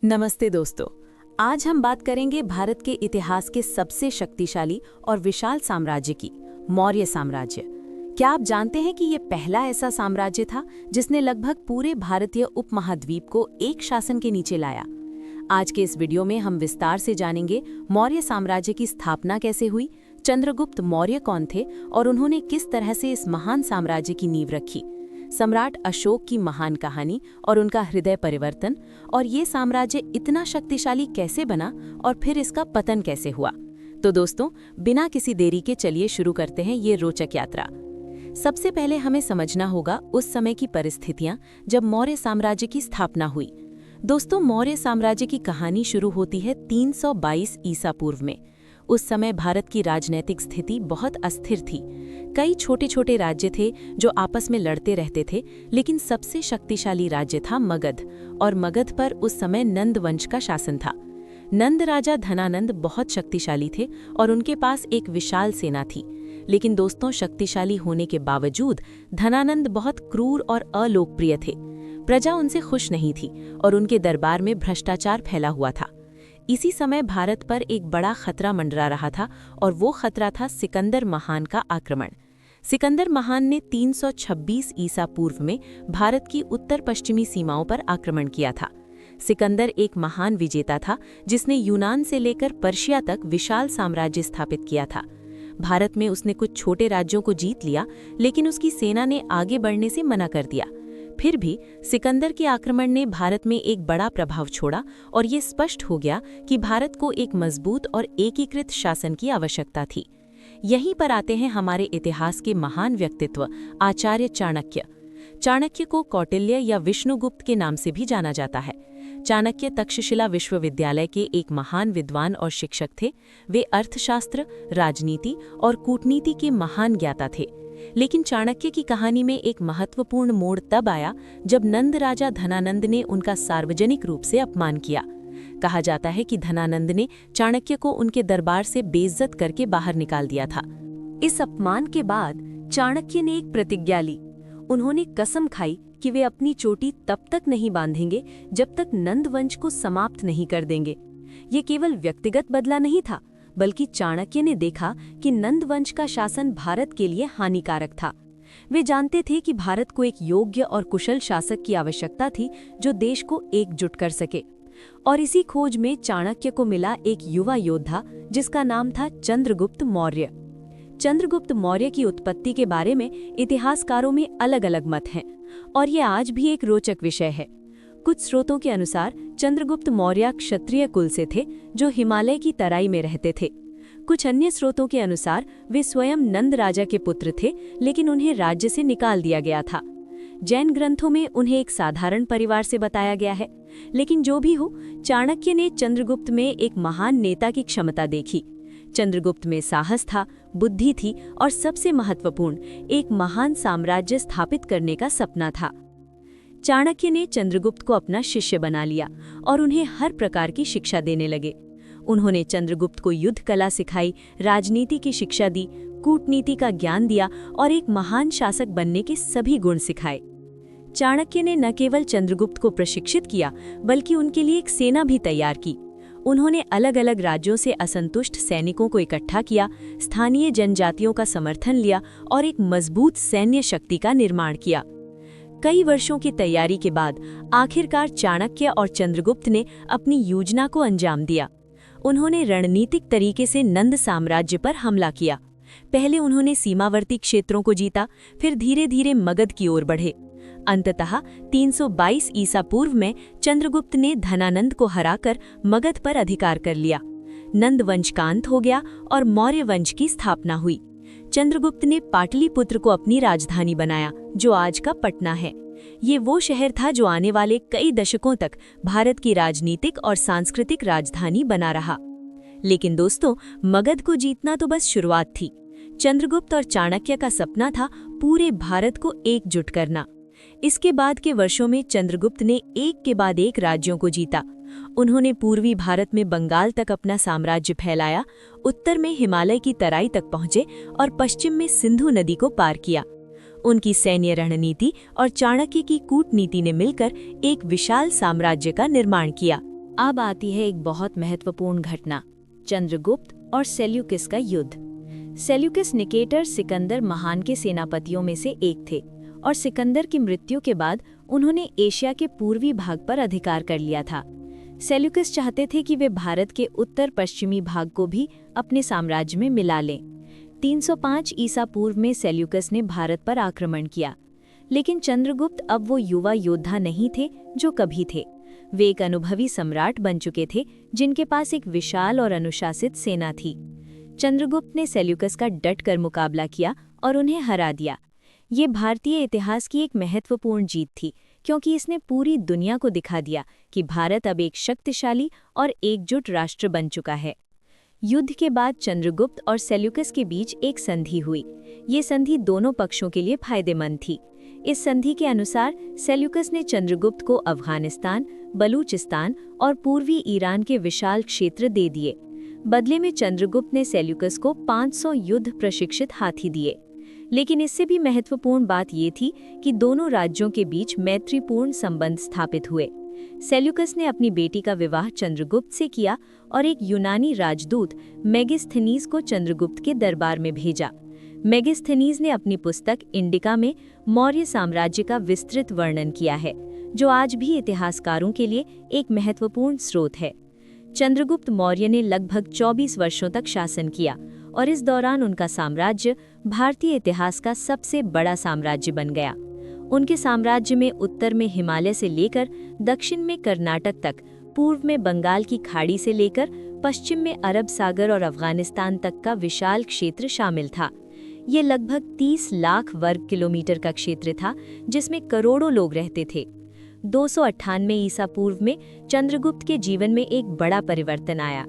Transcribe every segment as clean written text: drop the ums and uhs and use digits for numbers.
नमस्ते दोस्तों। आज हम बात करेंगे भारत के इतिहास के सबसे शक्तिशाली और विशाल साम्राज्य की, मौर्य साम्राज्य। क्या आप जानते हैं कि ये पहला ऐसा साम्राज्य था जिसने लगभग पूरे भारतीय उपमहाद्वीप को एक शासन के नीचे लाया। आज के इस वीडियो में हम विस्तार से जानेंगे मौर्य साम्राज्य की स्थापना कैसे हुई, चंद्रगुप्त मौर्य कौन थे और उन्होंने किस तरह से इस महान साम्राज्य की नींव रखी, सम्राट अशोक की महान कहानी और उनका हृदय परिवर्तन, और ये साम्राज्य इतना शक्तिशाली कैसे बना और फिर इसका पतन कैसे हुआ। तो दोस्तों, बिना किसी देरी के चलिए शुरू करते हैं ये रोचक यात्रा। सबसे पहले हमें समझना होगा उस समय की परिस्थितियां जब मौर्य साम्राज्य की स्थापना हुई। दोस्तों, मौर्य साम्राज्य की कहानी शुरू होती है 322 ईसा पूर्व में। उस समय भारत की राजनीतिक स्थिति बहुत अस्थिर थी। कई छोटे छोटे राज्य थे जो आपस में लड़ते रहते थे, लेकिन सबसे शक्तिशाली राज्य था मगध, और मगध पर उस समय नंद वंश का शासन था। नंद राजा धनानंद बहुत शक्तिशाली थे और उनके पास एक विशाल सेना थी। लेकिन दोस्तों, शक्तिशाली होने के बावजूद धनानंद बहुत क्रूर और अलोकप्रिय थे। प्रजा उनसे खुश नहीं थी और उनके दरबार में भ्रष्टाचार फैला हुआ था। इसी समय भारत पर एक बड़ा खतरा मंडरा रहा था और वो खतरा था सिकंदर महान का आक्रमण। सिकंदर महान ने 326 ईसा पूर्व में भारत की उत्तर पश्चिमी सीमाओं पर आक्रमण किया था। सिकंदर एक महान विजेता था जिसने यूनान से लेकर पर्शिया तक विशाल साम्राज्य स्थापित किया था। भारत में उसने कुछ छोटे राज्यों को जीत लिया, लेकिन उसकी सेना ने आगे बढ़ने से मना कर दिया। फिर भी सिकंदर के आक्रमण ने भारत में एक बड़ा प्रभाव छोड़ा और ये स्पष्ट हो गया कि भारत को एक मजबूत और एकीकृत शासन की आवश्यकता थी। यहीं पर आते हैं हमारे इतिहास के महान व्यक्तित्व आचार्य चाणक्य। चाणक्य को कौटिल्य या विष्णुगुप्त के नाम से भी जाना जाता है। चाणक्य तक्षशिला विश्वविद्यालय के एक महान विद्वान और शिक्षक थे। वे अर्थशास्त्र, राजनीति और कूटनीति के महान ज्ञाता थे। लेकिन चाणक्य की कहानी में एक महत्वपूर्ण मोड़ तब आया जब नंद राजा धनानंद ने उनका सार्वजनिक रूप से अपमान किया। कहा जाता है कि धनानंद ने चाणक्य को उनके दरबार से बेइज्जत करके बाहर निकाल दिया था। इस अपमान के बाद चाणक्य ने एक प्रतिज्ञा ली। उन्होंने कसम खाई कि वे अपनी चोटी तब तक नहीं बांधेंगे जब तक नंद वंश को समाप्त नहीं कर देंगे। ये केवल व्यक्तिगत बदला नहीं था, बल्कि चाणक्य ने देखा कि नंद वंश का शासन भारत के लिए हानिकारक था। वे जानते थे कि भारत को एक योग्य और कुशल शासक की आवश्यकता थी जो देश को एकजुट कर सके। और इसी खोज में चाणक्य को मिला एक युवा योद्धा जिसका नाम था चंद्रगुप्त मौर्य। चंद्रगुप्त मौर्य की उत्पत्ति के बारे में इतिहासकारों में अलग अलग मत हैं और ये आज भी एक रोचक विषय है। कुछ स्रोतों के अनुसार चंद्रगुप्त मौर्य क्षत्रिय कुल से थे जो हिमालय की तराई में रहते थे। कुछ अन्य स्रोतों के अनुसार वे स्वयं नंद राजा के पुत्र थे, लेकिन उन्हें राज्य से निकाल दिया गया था। जैन ग्रंथों में उन्हें एक साधारण परिवार से बताया गया है। लेकिन जो भी हो, चाणक्य ने चंद्रगुप्त में एक महान नेता की क्षमता देखी। चंद्रगुप्त में साहस था, बुद्धि थी और सबसे महत्वपूर्ण, एक महान साम्राज्य स्थापित करने का सपना था। चाणक्य ने चंद्रगुप्त को अपना शिष्य बना लिया और उन्हें हर प्रकार की शिक्षा देने लगे। उन्होंने चंद्रगुप्त को युद्ध कला सिखाई, राजनीति की शिक्षा दी, कूटनीति का ज्ञान दिया और एक महान शासक बनने के सभी गुण सिखाए। चाणक्य ने न केवल चंद्रगुप्त को प्रशिक्षित किया, बल्कि उनके लिए एक सेना भी तैयार की। उन्होंने अलग अलग राज्यों से असंतुष्ट सैनिकों को इकट्ठा किया, स्थानीय जनजातियों का समर्थन लिया और एक मजबूत सैन्य शक्ति का निर्माण किया। कई वर्षों की तैयारी के बाद आखिरकार चाणक्य और चंद्रगुप्त ने अपनी योजना को अंजाम दिया। उन्होंने रणनीतिक तरीके से नंद साम्राज्य पर हमला किया। पहले उन्होंने सीमावर्ती क्षेत्रों को जीता, फिर धीरे धीरे मगध की ओर बढ़े। अंततः 322 ईसा पूर्व में चंद्रगुप्त ने धनानंद को हराकर मगध पर अधिकार कर लिया। नंद वंश का अंत हो गया और मौर्य वंश की स्थापना हुई। चंद्रगुप्त ने पाटलिपुत्र को अपनी राजधानी बनाया, जो आज का पटना है। ये वो शहर था जो आने वाले कई दशकों तक भारत की राजनीतिक और सांस्कृतिक राजधानी बना रहा। लेकिन दोस्तों, मगध को जीतना तो बस शुरुआत थी। चंद्रगुप्त और चाणक्य का सपना था पूरे भारत को एकजुट करना। इसके बाद के वर्षों में चंद्रगुप्त ने एक के बाद एक राज्यों को जीता। उन्होंने पूर्वी भारत में बंगाल तक अपना साम्राज्य फैलाया, उत्तर में हिमालय की तराई तक पहुंचे और पश्चिम में सिंधु नदी को पार किया। उनकी सैन्य रणनीति और चाणक्य की कूटनीति ने मिलकर एक विशाल साम्राज्य का निर्माण किया। अब आती है एक बहुत महत्वपूर्ण घटना, चंद्रगुप्त और सेल्यूकिस का युद्ध। सेल्यूकिस निकेटर सिकंदर महान के सेनापतियों में से एक थे और सिकंदर की मृत्यु के बाद उन्होंने एशिया के पूर्वी भाग पर अधिकार कर लिया था। सेल्यूकिस चाहते थे कि वे भारत के उत्तर पश्चिमी भाग को भी अपने साम्राज्य में मिला लें। 305 ईसा पूर्व में सेल्यूकस ने भारत पर आक्रमण किया, लेकिन चंद्रगुप्त अब वो युवा योद्धा नहीं थे जो कभी थे। वे एक अनुभवी सम्राट बन चुके थे जिनके पास एक विशाल और अनुशासित सेना थी। चंद्रगुप्त ने सेल्यूकस का डटकर मुकाबला किया और उन्हें हरा दिया। ये भारतीय इतिहास की एक महत्वपूर्ण जीत थी, क्योंकि इसने पूरी दुनिया को दिखा दिया कि भारत अब एक शक्तिशाली और एकजुट राष्ट्र बन चुका है। युद्ध के बाद चंद्रगुप्त और सेल्यूकस के बीच एक संधि हुई। ये संधि दोनों पक्षों के लिए फायदेमंद थी। इस संधि के अनुसार सेल्यूकस ने चंद्रगुप्त को अफगानिस्तान, बलूचिस्तान और पूर्वी ईरान के विशाल क्षेत्र दे दिए। बदले में चंद्रगुप्त ने सेल्यूकस को 500 युद्ध प्रशिक्षित हाथी दिए। लेकिन इससे भी महत्वपूर्ण बात ये थी कि दोनों राज्यों के बीच मैत्रीपूर्ण संबंध स्थापित हुए। सेल्यूकस ने अपनी बेटी का विवाह चंद्रगुप्त से किया और एक यूनानी राजदूत मेगिस्थनीज को चंद्रगुप्त के दरबार में भेजा। मेगिस्थनीज ने अपनी पुस्तक इंडिका में मौर्य साम्राज्य का विस्तृत वर्णन किया है, जो आज भी इतिहासकारों के लिए एक महत्वपूर्ण स्रोत है। चंद्रगुप्त मौर्य ने लगभग 24 वर्षों तक शासन किया और इस दौरान उनका साम्राज्य भारतीय इतिहास का सबसे बड़ा साम्राज्य बन गया। उनके साम्राज्य में उत्तर में हिमालय से लेकर दक्षिण में कर्नाटक तक, पूर्व में बंगाल की खाड़ी से लेकर पश्चिम में अरब सागर और अफगानिस्तान तक का विशाल क्षेत्र शामिल था। ये लगभग 30 लाख वर्ग किलोमीटर का क्षेत्र था, जिसमें करोड़ों लोग रहते थे। 298 ईसा पूर्व में चंद्रगुप्त के जीवन में एक बड़ा परिवर्तन आया।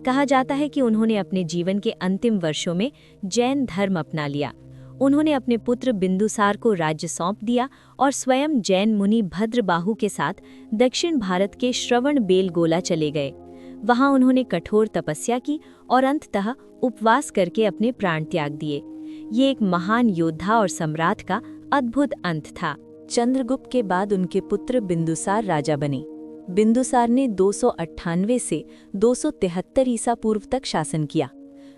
कहा जाता है कि उन्होंने अपने जीवन के अंतिम वर्षों में जैन धर्म अपना लिया। उन्होंने अपने पुत्र बिंदुसार को राज्य सौंप दिया और स्वयं जैन मुनि भद्रबाहु के साथ दक्षिण भारत के श्रवणबेलगोला चले गए। वहां उन्होंने कठोर तपस्या की और अंततः उपवास करके अपने प्राण त्याग दिए। ये एक महान योद्धा और सम्राट का अद्भुत अंत था। चंद्रगुप्त के बाद उनके पुत्र बिंदुसार राजा बने। बिंदुसार ने 298 से 273 ईसा पूर्व तक शासन किया।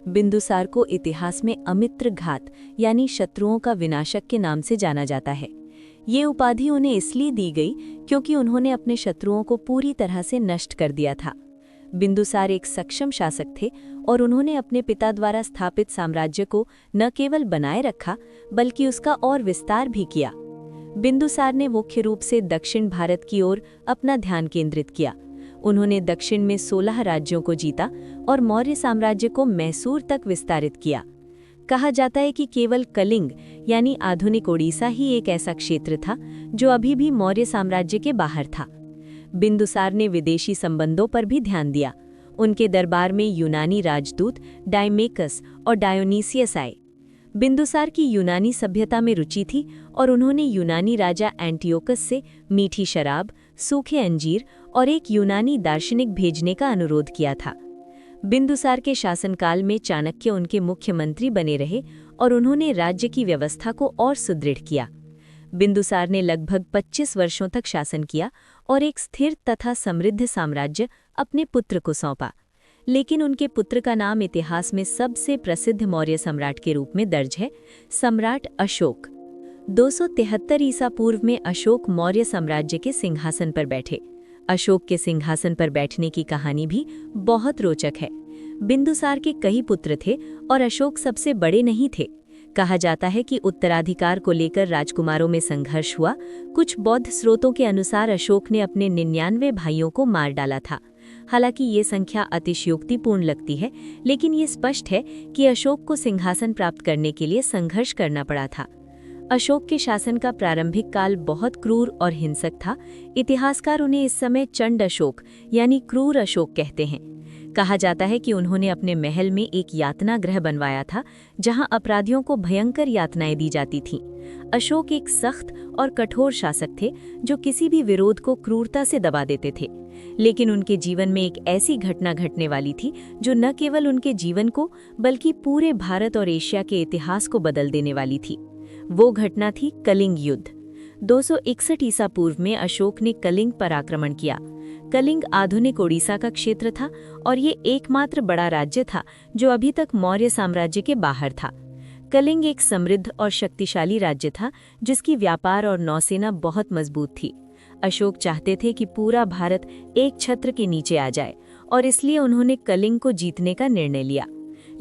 बिंदुसार को इतिहास में अमित्र घात यानी शत्रुओं का विनाशक के नाम से जाना जाता है। ये उपाधि उन्हें इसलिए दी गई क्योंकि उन्होंने अपने शत्रुओं को पूरी तरह से नष्ट कर दिया था। बिंदुसार एक सक्षम शासक थे और उन्होंने अपने पिता द्वारा स्थापित साम्राज्य को न केवल बनाए रखा बल्कि उसका और विस्तार भी किया। बिंदुसार ने मुख्य रूप से दक्षिण भारत की ओर अपना ध्यान केंद्रित किया। उन्होंने दक्षिण में 16 राज्यों को जीता और मौर्य साम्राज्य को मैसूर तक विस्तारित किया। कहा जाता है कि केवल कलिंग यानी आधुनिक ओडिशा ही एक ऐसा क्षेत्र था जो अभी भी मौर्य साम्राज्य के बाहर था। बिंदुसार ने विदेशी संबंधों पर भी ध्यान दिया। उनके दरबार में यूनानी राजदूत डायमेकस और डायोनीसियस आए। बिंदुसार की यूनानी सभ्यता में रुचि थी और उन्होंने यूनानी राजा एंटियोकस से मीठी शराब, सूखे अंजीर और एक यूनानी दार्शनिक भेजने का अनुरोध किया था। बिंदुसार के शासनकाल में चाणक्य उनके मुख्यमंत्री बने रहे और उन्होंने राज्य की व्यवस्था को और सुदृढ़ किया। बिंदुसार ने लगभग 25 वर्षों तक शासन किया और एक स्थिर तथा समृद्ध साम्राज्य अपने पुत्र को सौंपा। लेकिन उनके पुत्र का नाम इतिहास में सबसे प्रसिद्ध मौर्य सम्राट के रूप में दर्ज है, सम्राट अशोक। 273 ईसा पूर्व में अशोक मौर्य साम्राज्य के सिंहासन पर बैठे। अशोक के सिंहासन पर बैठने की कहानी भी बहुत रोचक है। बिंदुसार के कई पुत्र थे और अशोक सबसे बड़े नहीं थे। कहा जाता है कि उत्तराधिकार को लेकर राजकुमारों में संघर्ष हुआ। कुछ बौद्ध स्रोतों के अनुसार अशोक ने अपने 99 भाइयों को मार डाला था। हालांकि ये संख्या अतिशयोक्तिपूर्ण लगती है, लेकिन ये स्पष्ट है कि अशोक को सिंहासन प्राप्त करने के लिए संघर्ष करना पड़ा था। अशोक के शासन का प्रारंभिक काल बहुत क्रूर और हिंसक था। इतिहासकार उन्हें इस समय चंड अशोक यानी क्रूर अशोक कहते हैं। कहा जाता है कि उन्होंने अपने महल में एक यातना गृह बनवाया था, जहां अपराधियों को भयंकर यातनाएं दी जाती थीं। अशोक एक सख्त और कठोर शासक थे जो किसी भी विरोध को क्रूरता से दबा देते थे। लेकिन उनके जीवन में एक ऐसी घटना घटने वाली थी जो न केवल उनके जीवन को बल्कि पूरे भारत और एशिया के इतिहास को बदल देने वाली थी। वो घटना थी कलिंग युद्ध। 261 ईसा पूर्व में अशोक ने कलिंग पर आक्रमण किया। कलिंग आधुनिक ओडिशा का क्षेत्र था और ये एकमात्र बड़ा राज्य था जो अभी तक मौर्य साम्राज्य के बाहर था। कलिंग एक समृद्ध और शक्तिशाली राज्य था जिसकी व्यापार और नौसेना बहुत मजबूत थी। अशोक चाहते थे कि पूरा भारत एक छत्र के नीचे आ जाए और इसलिए उन्होंने कलिंग को जीतने का निर्णय लिया।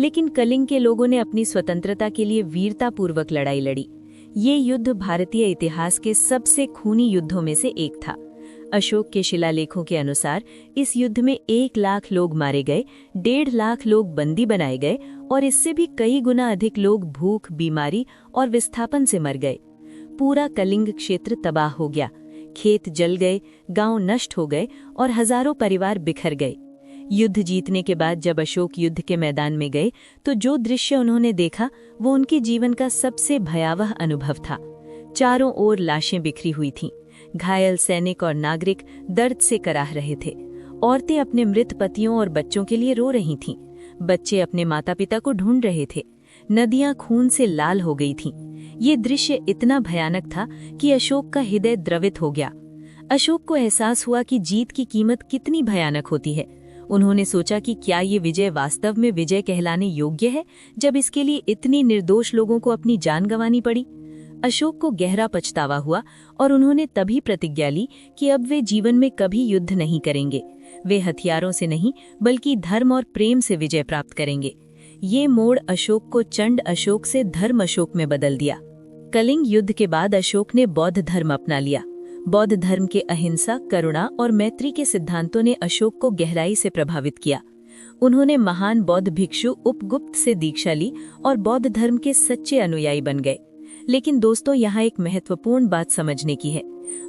लेकिन कलिंग के लोगों ने अपनी स्वतंत्रता के लिए वीरतापूर्वक लड़ाई लड़ी। ये युद्ध भारतीय इतिहास के सबसे खूनी युद्धों में से एक था। अशोक के शिलालेखों के अनुसार इस युद्ध में 1 लाख लोग मारे गए, 1.5 लाख लोग बंदी बनाए गए और इससे भी कई गुना अधिक लोग भूख, बीमारी और विस्थापन से मर गए। पूरा कलिंग क्षेत्र तबाह हो गया, खेत जल गए, गांव नष्ट हो गए और हजारों परिवार बिखर गए। युद्ध जीतने के बाद जब अशोक युद्ध के मैदान में गए तो जो दृश्य उन्होंने देखा वो उनके जीवन का सबसे भयावह अनुभव था। चारों ओर लाशें बिखरी हुई थीं। घायल सैनिक और नागरिक दर्द से कराह रहे थे। औरतें अपने मृत पतियों और बच्चों के लिए रो रही थीं। बच्चे अपने माता पिता को ढूंढ रहे थे। नदियां खून से लाल हो गई थीं। ये दृश्य इतना भयानक था कि अशोक का हृदय द्रवित हो गया। अशोक को एहसास हुआ कि जीत की कीमत कितनी भयानक होती है। उन्होंने सोचा कि क्या ये विजय वास्तव में विजय कहलाने योग्य है, जब इसके लिए इतनी निर्दोष लोगों को अपनी जान गंवानी पड़ी। अशोक को गहरा पछतावा हुआ और उन्होंने तभी प्रतिज्ञा ली कि अब वे जीवन में कभी युद्ध नहीं करेंगे। वे हथियारों से नहीं बल्कि धर्म और प्रेम से विजय प्राप्त करेंगे। ये मोड़ अशोक को चंड अशोक से धर्म अशोक में बदल दिया। कलिंग युद्ध के बाद अशोक ने बौद्ध धर्म अपना लिया। बौद्ध धर्म के अहिंसा, करुणा और मैत्री के सिद्धांतों ने अशोक को गहराई से प्रभावित किया। उन्होंने महान बौद्ध भिक्षु उपगुप्त से दीक्षा ली और बौद्ध धर्म के सच्चे अनुयायी बन गए। लेकिन दोस्तों, यहाँ एक महत्वपूर्ण बात समझने की है।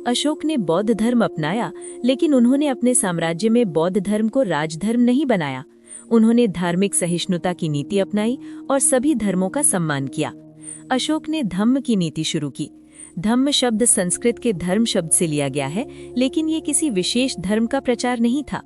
अशोक ने बौद्ध धर्म अपनाया, लेकिन उन्होंने अपने साम्राज्य में बौद्ध धर्म को राजधर्म नहीं बनाया। उन्होंने धार्मिक सहिष्णुता की नीति अपनाई और सभी धर्मों का सम्मान किया। अशोक ने धम्म की नीति शुरू की। धम्म शब्द संस्कृत के धर्म शब्द से लिया गया है, लेकिन ये किसी विशेष धर्म का प्रचार नहीं था।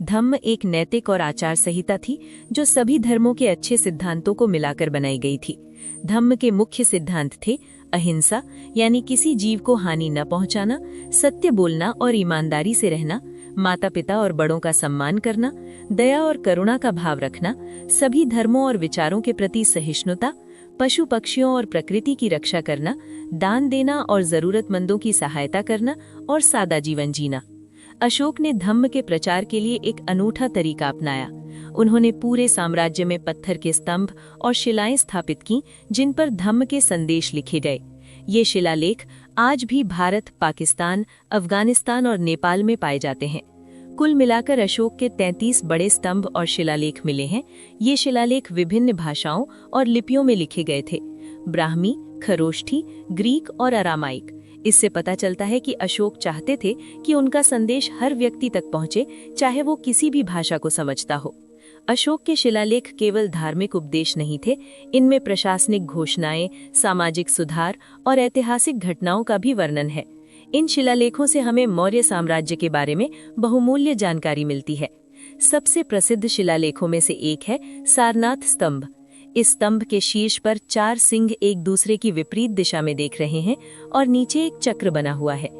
धम्म एक नैतिक और आचार संहिता थी जो सभी धर्मों के अच्छे सिद्धांतों को मिलाकर बनाई गई थी। धम्म के मुख्य सिद्धांत थे अहिंसा, यानी किसी जीव को हानि न पहुंचाना, सत्य बोलना और ईमानदारी से रहना, माता पिता और बड़ों का सम्मान करना, दया और करुणा का भाव रखना, सभी धर्मों और विचारों के प्रति सहिष्णुता, पशु पक्षियों और प्रकृति की रक्षा करना, दान देना और जरूरतमंदों की सहायता करना और सादा जीवन जीना। अशोक ने धम्म के प्रचार के लिए एक अनूठा तरीका अपनाया। उन्होंने पूरे साम्राज्य में पत्थर के स्तंभ और शिलाएं स्थापित की जिन पर धम्म के संदेश लिखे गए। ये शिलालेख आज भी भारत, पाकिस्तान, अफगानिस्तान और नेपाल में पाए जाते हैं। कुल मिलाकर अशोक के 33 बड़े स्तंभ और शिलालेख मिले हैं। ये शिलालेख विभिन्न भाषाओं और लिपियों में लिखे गए थे: ब्राह्मी, खरोष्ठी, ग्रीक और अरामाइक। इससे पता चलता है कि अशोक चाहते थे कि उनका संदेश हर व्यक्ति तक पहुंचे, चाहे वो किसी भी भाषा को समझता हो। अशोक के शिलालेख केवल धार्मिक उपदेश नहीं थे, इनमें प्रशासनिक घोषणाएं, सामाजिक सुधार और ऐतिहासिक घटनाओं का भी वर्णन है। इन शिलालेखों से हमें मौर्य साम्राज्य के बारे में बहुमूल्य जानकारी मिलती है। सबसे प्रसिद्ध शिलालेखों में से एक है सारनाथ स्तंभ। इस स्तंभ के शीर्ष पर 4 सिंह एक दूसरे की विपरीत दिशा में देख रहे हैं और नीचे एक चक्र बना हुआ है।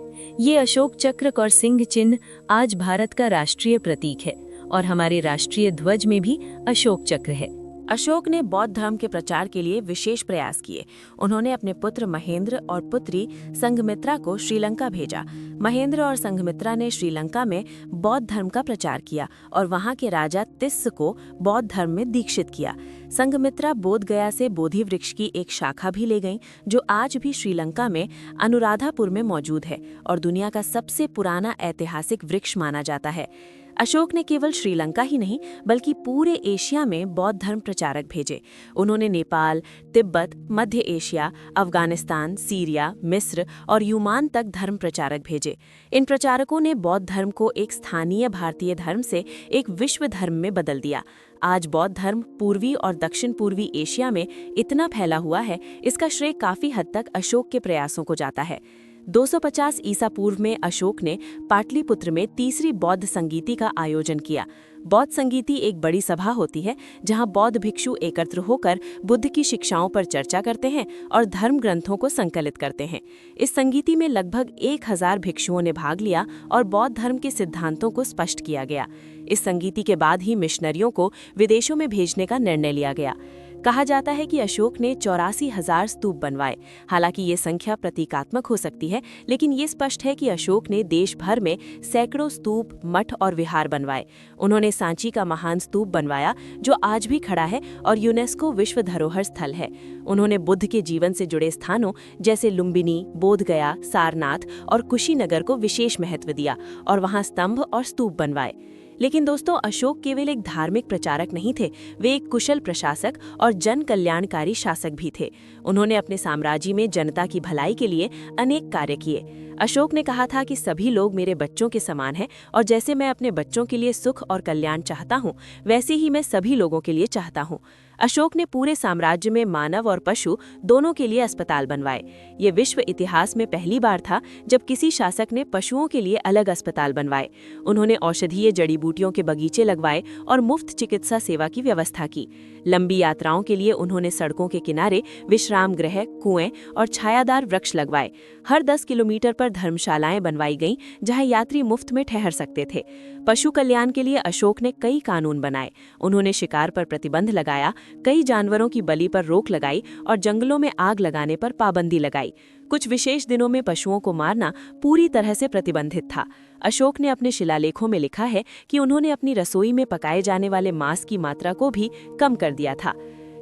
ये अशोक चक्र और सिंह चिन्ह आज भारत का राष्ट्रीय प्रतीक है और हमारे राष्ट्रीय ध्वज में भी अशोक चक्र है। अशोक ने बौद्ध धर्म के प्रचार के लिए विशेष प्रयास किए। उन्होंने अपने पुत्र महेंद्र और पुत्री संघमित्रा को श्रीलंका भेजा। महेंद्र और संघमित्रा ने श्रीलंका में बौद्ध धर्म का प्रचार किया और वहां के राजा तिस्स को बौद्ध धर्म में दीक्षित किया। संघमित्रा बोध गया से बोधि वृक्ष की एक शाखा भी ले गईं, जो आज भी श्रीलंका में अनुराधापुर में मौजूद है और दुनिया का सबसे पुराना ऐतिहासिक वृक्ष माना जाता है। अशोक ने केवल श्रीलंका ही नहीं बल्कि पूरे एशिया में बौद्ध धर्म प्रचारक भेजे। उन्होंने नेपाल, तिब्बत, मध्य एशिया, अफगानिस्तान, सीरिया, मिस्र और यूनान तक धर्म प्रचारक भेजे। इन प्रचारकों ने बौद्ध धर्म को एक स्थानीय भारतीय धर्म से एक विश्व धर्म में बदल दिया। आज बौद्ध धर्म पूर्वी और दक्षिण पूर्वी एशिया में इतना फैला हुआ है, इसका श्रेय काफी हद तक अशोक के प्रयासों को जाता है। 250 ईसा पूर्व में अशोक ने पाटलिपुत्र में तीसरी बौद्ध संगीति का आयोजन किया। बौद्ध संगीति एक बड़ी सभा होती है जहां बौद्ध भिक्षु एकत्र होकर बुद्ध की शिक्षाओं पर चर्चा करते हैं और धर्म ग्रंथों को संकलित करते हैं। इस संगीति में लगभग 1000 भिक्षुओं ने भाग लिया और बौद्ध धर्म के सिद्धांतों को स्पष्ट किया गया। इस संगीति के बाद ही मिशनरियों को विदेशों में भेजने का निर्णय लिया गया। कहा जाता है कि अशोक ने 84,000 स्तूप बनवाए। हालांकि ये संख्या प्रतीकात्मक हो सकती है, लेकिन ये स्पष्ट है कि अशोक ने देश भर में सैकड़ों स्तूप, मठ और विहार बनवाए। उन्होंने सांची का महान स्तूप बनवाया जो आज भी खड़ा है और यूनेस्को विश्व धरोहर स्थल है। उन्होंने बुद्ध के जीवन से जुड़े स्थानों जैसे लुम्बिनी, बोधगया, सारनाथ और कुशीनगर को विशेष महत्व दिया और वहां स्तंभ और स्तूप बनवाए। लेकिन दोस्तों, अशोक केवल एक धार्मिक प्रचारक नहीं थे, वे एक कुशल प्रशासक और जन कल्याणकारी शासक भी थे। उन्होंने अपने साम्राज्य में जनता की भलाई के लिए अनेक कार्य किए। अशोक ने कहा था कि सभी लोग मेरे बच्चों के समान हैं और जैसे मैं अपने बच्चों के लिए सुख और कल्याण चाहता हूँ, वैसे ही मैं सभी लोगों के लिए चाहता हूँ। अशोक ने पूरे साम्राज्य में मानव और पशु दोनों के लिए अस्पताल बनवाए। ये विश्व इतिहास में पहली बार था जब किसी शासक ने पशुओं के लिए अलग अस्पताल बनवाए। उन्होंने औषधीय जड़ी बूटियों के बगीचे लगवाए और मुफ्त चिकित्सा सेवा की व्यवस्था की। लंबी यात्राओं के लिए उन्होंने सड़कों के किनारे विश्राम गृह, कुएं और छायादार वृक्ष लगवाए। हर 10 किलोमीटर पर धर्मशालाएं बनवाई गईं जहां यात्री मुफ्त में ठहर सकते थे। पशु कल्याण के लिए अशोक ने कई कानून बनाए। उन्होंने शिकार पर प्रतिबंध लगाया, कई जानवरों की बलि पर रोक लगाई और जंगलों में आग लगाने पर पाबंदी लगाई। कुछ विशेष दिनों में पशुओं को मारना पूरी तरह से प्रतिबंधित था। अशोक ने अपने शिलालेखों में लिखा है कि उन्होंने अपनी रसोई में पकाए जाने वाले मांस की मात्रा को भी कम कर दिया था।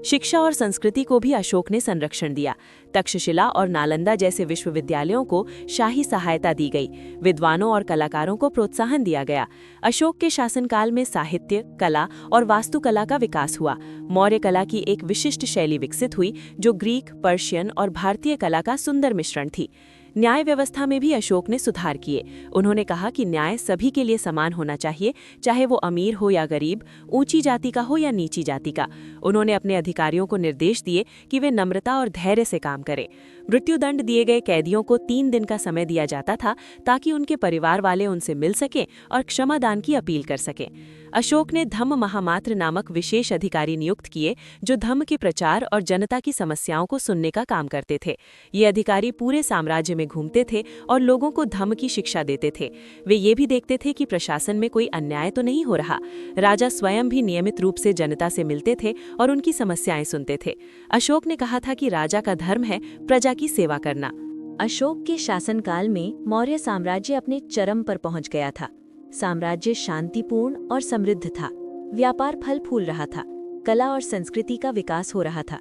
शिक्षा और संस्कृति को भी अशोक ने संरक्षण दिया। तक्षशिला और नालंदा जैसे विश्वविद्यालयों को शाही सहायता दी गई। विद्वानों और कलाकारों को प्रोत्साहन दिया गया। अशोक के शासनकाल में साहित्य, कला और वास्तुकला का विकास हुआ। मौर्य कला की एक विशिष्ट शैली विकसित हुई जो ग्रीक, पर्शियन और भारतीय कला का सुंदर मिश्रण थी। न्याय व्यवस्था में भी अशोक ने सुधार किए। उन्होंने कहा कि न्याय सभी के लिए समान होना चाहिए, चाहे वो अमीर हो या गरीब, ऊंची जाति का हो या नीची जाति का। उन्होंने अपने अधिकारियों को निर्देश दिए कि वे नम्रता और धैर्य से काम करें। मृत्युदंड दिए गए कैदियों को 3 दिन का समय दिया जाता था ताकि उनके परिवार वाले उनसे मिल सकें और क्षमादान की अपील कर सकें। अशोक ने धम्म महामात्र नामक विशेष अधिकारी नियुक्त किए जो धम्म के प्रचार और जनता की समस्याओं को सुनने का काम करते थे। ये अधिकारी पूरे साम्राज्य में घूमते थे और लोगों को धम्म की शिक्षा देते थे। वे ये भी देखते थे कि प्रशासन में कोई अन्याय तो नहीं हो रहा। राजा स्वयं भी नियमित रूप से जनता से मिलते थे और उनकी समस्याएं सुनते थे। अशोक ने कहा था कि राजा का धर्म है प्रजा की सेवा करना। अशोक के शासनकाल में मौर्य साम्राज्य अपने चरम पर पहुंच गया था। साम्राज्य शांतिपूर्ण और समृद्ध था। व्यापार फल फूल रहा था। कला और संस्कृति का विकास हो रहा था।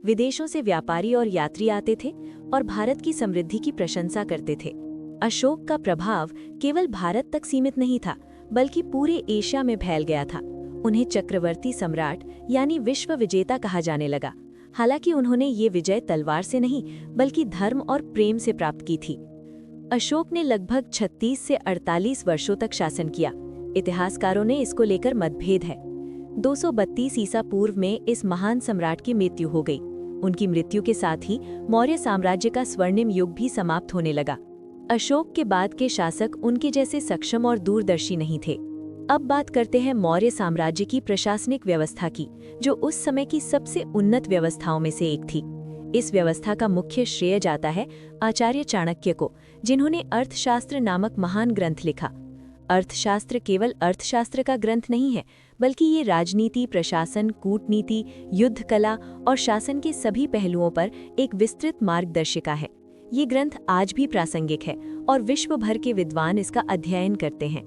विदेशों से व्यापारी और यात्री आते थे और भारत की समृद्धि की प्रशंसा करते थे। अशोक का प्रभाव केवल भारत तक सीमित नहीं था, बल्कि पूरे एशिया में फैल गया था। उन्हें चक्रवर्ती सम्राट यानी विश्व विजेता कहा जाने लगा। हालांकि उन्होंने ये विजय तलवार से नहीं, बल्कि धर्म और प्रेम से प्राप्त की थी। अशोक ने लगभग 36 से 48 वर्षों तक शासन किया। इतिहासकारों ने इसको लेकर मतभेद है। 232 ईसा पूर्व में इस महान सम्राट की मृत्यु हो गई। उनकी मृत्यु के साथ ही मौर्य साम्राज्य का स्वर्णिम युग भी समाप्त होने लगा। अशोक के बाद के शासक उनके जैसे सक्षम और दूरदर्शी नहीं थे। अब बात करते हैं मौर्य साम्राज्य की प्रशासनिक व्यवस्था की, जो उस समय की सबसे उन्नत व्यवस्थाओं में से एक थी। इस व्यवस्था का मुख्य श्रेय जाता है आचार्य चाणक्य को, जिन्होंने अर्थशास्त्र नामक महान ग्रंथ लिखा। अर्थशास्त्र केवल अर्थशास्त्र का ग्रंथ नहीं है, बल्कि ये राजनीति, प्रशासन, कूटनीति, युद्ध कला और शासन के सभी पहलुओं पर एक विस्तृत मार्गदर्शिका है। ये ग्रंथ आज भी प्रासंगिक है और विश्व भर के विद्वान इसका अध्ययन करते हैं।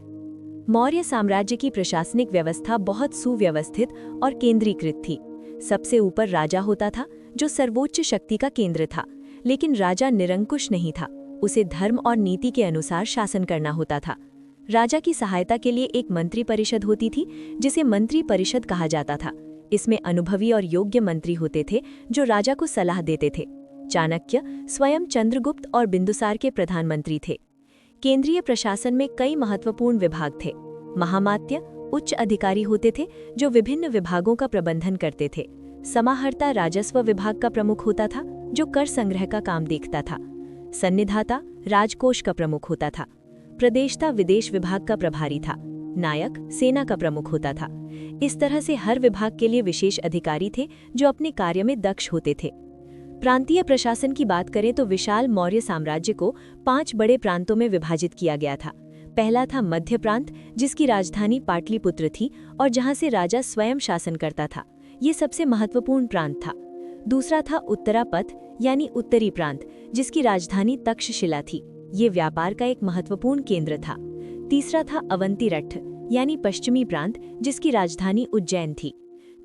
मौर्य साम्राज्य की प्रशासनिक व्यवस्था बहुत सुव्यवस्थित और केंद्रीकृत थी। सबसे ऊपर राजा होता था, जो सर्वोच्च शक्ति का केंद्र था। लेकिन राजा निरंकुश नहीं था, उसे धर्म और नीति के अनुसार शासन करना होता था। राजा की सहायता के लिए एक मंत्री परिषद होती थी, जिसे मंत्री परिषद कहा जाता था। इसमें अनुभवी और योग्य मंत्री होते थे जो राजा को सलाह देते थे। चाणक्य स्वयं चंद्रगुप्त और बिंदुसार के प्रधानमंत्री थे। केंद्रीय प्रशासन में कई महत्वपूर्ण विभाग थे। महामात्य उच्च अधिकारी होते थे जो विभिन्न विभागों का प्रबंधन करते थे। समाहर्ता राजस्व विभाग का प्रमुख होता था, जो कर संग्रह का काम देखता था। सन्निधाता राजकोष का प्रमुख होता था। प्रदेशता विदेश विभाग का प्रभारी था। नायक सेना का प्रमुख होता था। इस तरह से हर विभाग के लिए विशेष अधिकारी थे जो अपने कार्य में दक्ष होते थे। प्रांतीय प्रशासन की बात करें तो विशाल मौर्य साम्राज्य को 5 बड़े प्रांतों में विभाजित किया गया था। पहला था मध्य प्रांत, जिसकी राजधानी पाटलिपुत्र थी और जहां से राजा स्वयं शासन करता था। ये सबसे महत्वपूर्ण प्रांत था। दूसरा था उत्तरापथ यानी उत्तरी प्रांत, जिसकी राजधानी तक्षशिला थी। ये व्यापार का एक महत्वपूर्ण केंद्र था। तीसरा था अवंतीरठ यानी पश्चिमी प्रांत, जिसकी राजधानी उज्जैन थी।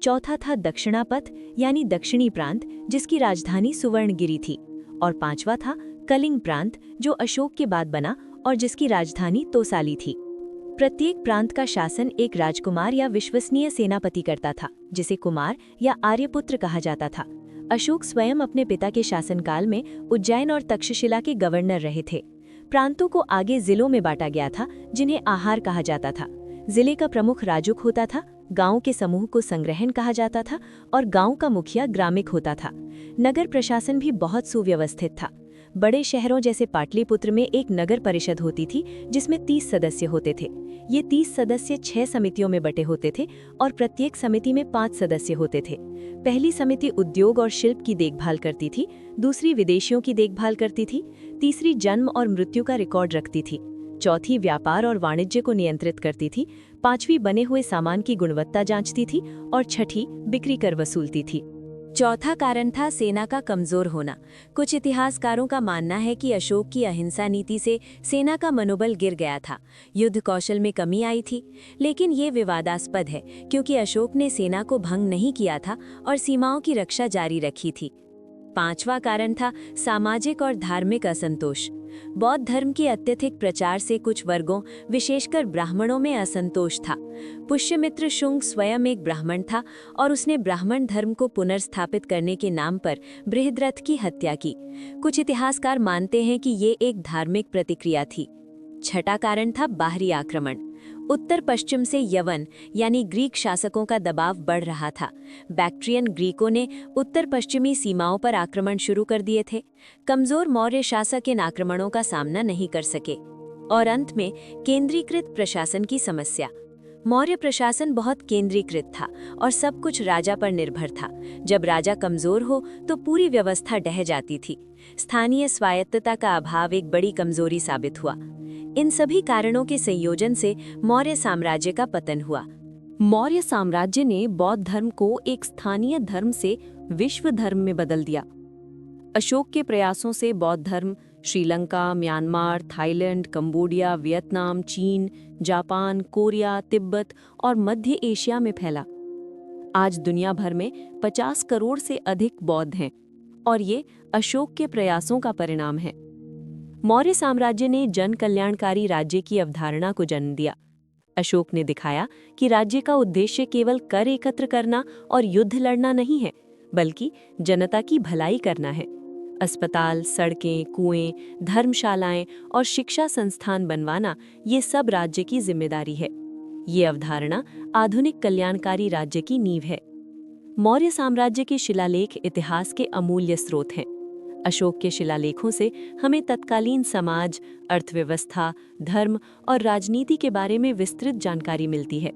चौथा था दक्षिणापथ यानी दक्षिणी प्रांत, जिसकी राजधानी सुवर्णगिरी थी। और पांचवा था कलिंग प्रांत, जो अशोक के बाद बना और जिसकी राजधानी तोसाली थी। प्रत्येक प्रांत का शासन एक राजकुमार या विश्वसनीय सेनापति करता था, जिसे कुमार या आर्यपुत्र कहा जाता था। अशोक स्वयं अपने पिता के शासनकाल में उज्जैन और तक्षशिला के गवर्नर रहे थे। प्रांतों को आगे जिलों में बांटा गया था, जिन्हें आहार कहा जाता था। जिले का प्रमुख राजुक होता था, गांव के समूह को संग्रहण कहा जाता था और गांव का मुखिया ग्रामिक होता था। नगर प्रशासन भी बहुत सुव्यवस्थित था। बड़े शहरों जैसे पाटलिपुत्र में एक नगर परिषद होती थी, जिसमें 30 सदस्य होते थे। ये 30 सदस्य 6 समितियों में बटे होते थे और प्रत्येक समिति में 5 सदस्य होते थे। पहली समिति उद्योग और शिल्प की देखभाल करती थी, दूसरी विदेशियों की देखभाल करती थी, तीसरी जन्म और मृत्यु का रिकॉर्ड रखती थी, चौथी व्यापार और वाणिज्य को नियंत्रित करती थी, पांचवी बने हुए सामान की गुणवत्ता जांचती थी और छठी बिक्री कर वसूलती थी। चौथा कारण था सेना का कमजोर होना। कुछ इतिहासकारों का मानना है कि अशोक की अहिंसा नीति से सेना का मनोबल गिर गया था, युद्ध कौशल में कमी आई थी। लेकिन ये विवादास्पद है, क्योंकि अशोक ने सेना को भंग नहीं किया था और सीमाओं की रक्षा जारी रखी थी। पांचवा कारण था सामाजिक और धार्मिक असंतोष। बौद्ध धर्म के अत्यधिक प्रचार से कुछ वर्गों, विशेषकर ब्राह्मणों में असंतोष था। पुष्यमित्र शुंग स्वयं एक ब्राह्मण था और उसने ब्राह्मण धर्म को पुनर्स्थापित करने के नाम पर बृहद्रथ की हत्या की। कुछ इतिहासकार मानते हैं कि ये एक धार्मिक प्रतिक्रिया थी। छठा कारण था बाहरी आक्रमण। उत्तर पश्चिम से यवन यानी ग्रीक शासकों का दबाव बढ़ रहा था। बैक्ट्रियन ग्रीकों ने उत्तर पश्चिमी सीमाओं पर आक्रमण शुरू कर दिए थे। कमजोर मौर्य शासक इन आक्रमणों का सामना नहीं कर सके। और अंत में केंद्रीकृत प्रशासन की समस्या। मौर्य प्रशासन बहुत केंद्रीकृत था और सब कुछ राजा पर निर्भर था। जब राजा कमजोर हो तो पूरी व्यवस्था ढह जाती थी। स्थानीय स्वायत्तता का अभाव एक बड़ी कमजोरी साबित हुआ। इन सभी कारणों के संयोजन से मौर्य साम्राज्य का पतन हुआ। मौर्य साम्राज्य ने बौद्ध धर्म को एक स्थानीय धर्म से विश्व धर्म में बदल दिया। अशोक के प्रयासों से बौद्ध धर्म Sri Lanka, Myanmar, Thailand, Cambodia, Vietnam, चीन, जापान, कोरिया, तिब्बत और मध्य एशिया में फैला। आज दुनिया भर में 50 करोड़ से अधिक बौद्ध हैं और ये अशोक के प्रयासों का परिणाम है। मौर्य साम्राज्य ने जन कल्याणकारी राज्य की अवधारणा को जन्म दिया। अशोक ने दिखाया कि राज्य का उद्देश्य केवल कर एकत्र करना और युद्ध लड़ना नहीं है, बल्कि जनता की भलाई करना है। अस्पताल, सड़कें, कुएं, धर्मशालाएं और शिक्षा संस्थान बनवाना ये सब राज्य की जिम्मेदारी है। ये अवधारणा आधुनिक कल्याणकारी राज्य की नींव है। मौर्य साम्राज्य के शिलालेख इतिहास के अमूल्य स्रोत हैं। अशोक के शिलालेखों से हमें तत्कालीन समाज, अर्थव्यवस्था, धर्म और राजनीति के बारे में विस्तृत जानकारी मिलती है।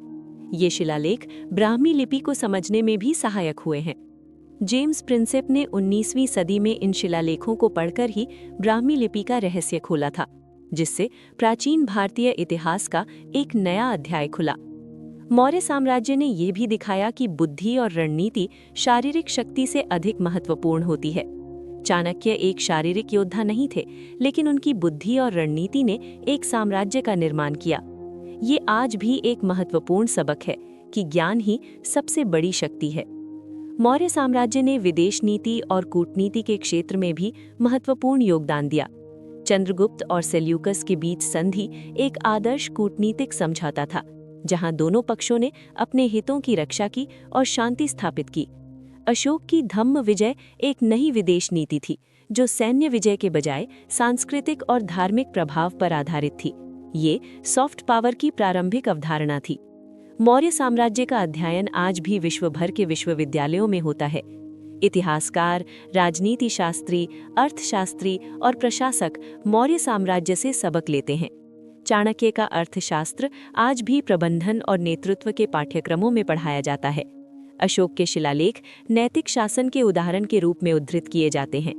ये शिलालेख ब्राह्मी लिपि को समझने में भी सहायक हुए हैं। जेम्स प्रिंसेप ने 19वीं सदी में इन शिलालेखों को पढ़कर ही ब्राह्मी लिपि का रहस्य खोला था, जिससे प्राचीन भारतीय इतिहास का एक नया अध्याय खुला। मौर्य साम्राज्य ने यह भी दिखाया कि बुद्धि और रणनीति शारीरिक शक्ति से अधिक महत्वपूर्ण होती है। चाणक्य एक शारीरिक योद्धा नहीं थे, लेकिन उनकी बुद्धि और रणनीति ने एक साम्राज्य का निर्माण किया। ये आज भी एक महत्वपूर्ण सबक है कि ज्ञान ही सबसे बड़ी शक्ति है। मौर्य साम्राज्य ने विदेश नीति और कूटनीति के क्षेत्र में भी महत्वपूर्ण योगदान दिया। चंद्रगुप्त और सेल्यूकस के बीच संधि एक आदर्श कूटनीतिक समझौता था, जहां दोनों पक्षों ने अपने हितों की रक्षा की और शांति स्थापित की। अशोक की धम्म विजय एक नई विदेश नीति थी, जो सैन्य विजय के बजाय सांस्कृतिक और धार्मिक प्रभाव पर आधारित थी। ये सॉफ्ट पावर की प्रारंभिक अवधारणा थी। मौर्य साम्राज्य का अध्ययन आज भी विश्व भर के विश्वविद्यालयों में होता है। इतिहासकार, राजनीति शास्त्री, अर्थशास्त्री और प्रशासक मौर्य साम्राज्य से सबक लेते हैं। चाणक्य का अर्थशास्त्र आज भी प्रबंधन और नेतृत्व के पाठ्यक्रमों में पढ़ाया जाता है। अशोक के शिलालेख नैतिक शासन के उदाहरण के रूप में उद्धृत किए जाते हैं।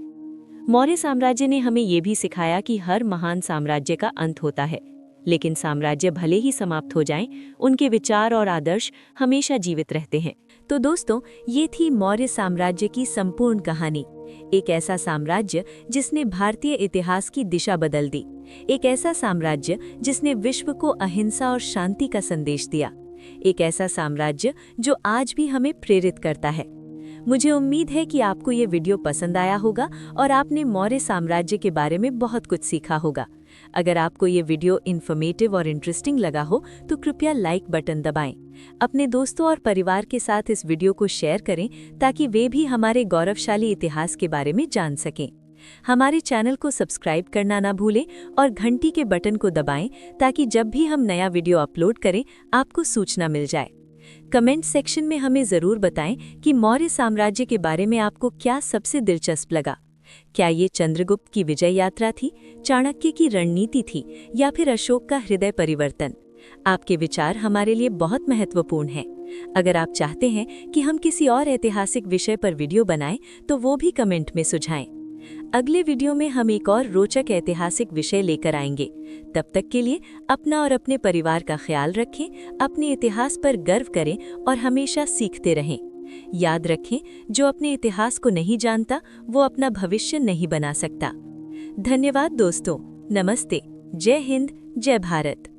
मौर्य साम्राज्य ने हमें ये भी सिखाया कि हर महान साम्राज्य का अंत होता है, लेकिन साम्राज्य भले ही समाप्त हो जाएं, उनके विचार और आदर्श हमेशा जीवित रहते हैं। तो दोस्तों, ये थी मौर्य साम्राज्य की संपूर्ण कहानी। एक ऐसा साम्राज्य जिसने भारतीय इतिहास की दिशा बदल दी। एक ऐसा साम्राज्य जिसने विश्व को अहिंसा और शांति का संदेश दिया। एक ऐसा साम्राज्य जो आज भी हमें प्रेरित करता है। मुझे उम्मीद है कि आपको ये वीडियो पसंद आया होगा और आपने मौर्य साम्राज्य के बारे में बहुत कुछ सीखा होगा। अगर आपको ये वीडियो इन्फॉर्मेटिव और इंटरेस्टिंग लगा हो तो कृपया लाइक बटन दबाएं। अपने दोस्तों और परिवार के साथ इस वीडियो को शेयर करें ताकि वे भी हमारे गौरवशाली इतिहास के बारे में जान सकें। हमारे चैनल को सब्सक्राइब करना ना भूलें और घंटी के बटन को दबाएं ताकि जब भी हम नया वीडियो अपलोड करें आपको सूचना मिल जाए। कमेंट सेक्शन में हमें ज़रूर बताएं कि मौर्य साम्राज्य के बारे में आपको क्या सबसे दिलचस्प लगा। क्या ये चंद्रगुप्त की विजय यात्रा थी, चाणक्य की रणनीति थी या फिर अशोक का हृदय परिवर्तन? आपके विचार हमारे लिए बहुत महत्वपूर्ण हैं। अगर आप चाहते हैं कि हम किसी और ऐतिहासिक विषय पर वीडियो बनाएं तो वो भी कमेंट में सुझाएं। अगले वीडियो में हम एक और रोचक ऐतिहासिक विषय लेकर आएंगे। तब तक के लिए अपना और अपने परिवार का ख्याल रखें, अपने इतिहास पर गर्व करें और हमेशा सीखते रहें। याद रखें, जो अपने इतिहास को नहीं जानता वो अपना भविष्य नहीं बना सकता। धन्यवाद दोस्तों। नमस्ते। जय हिंद, जय भारत।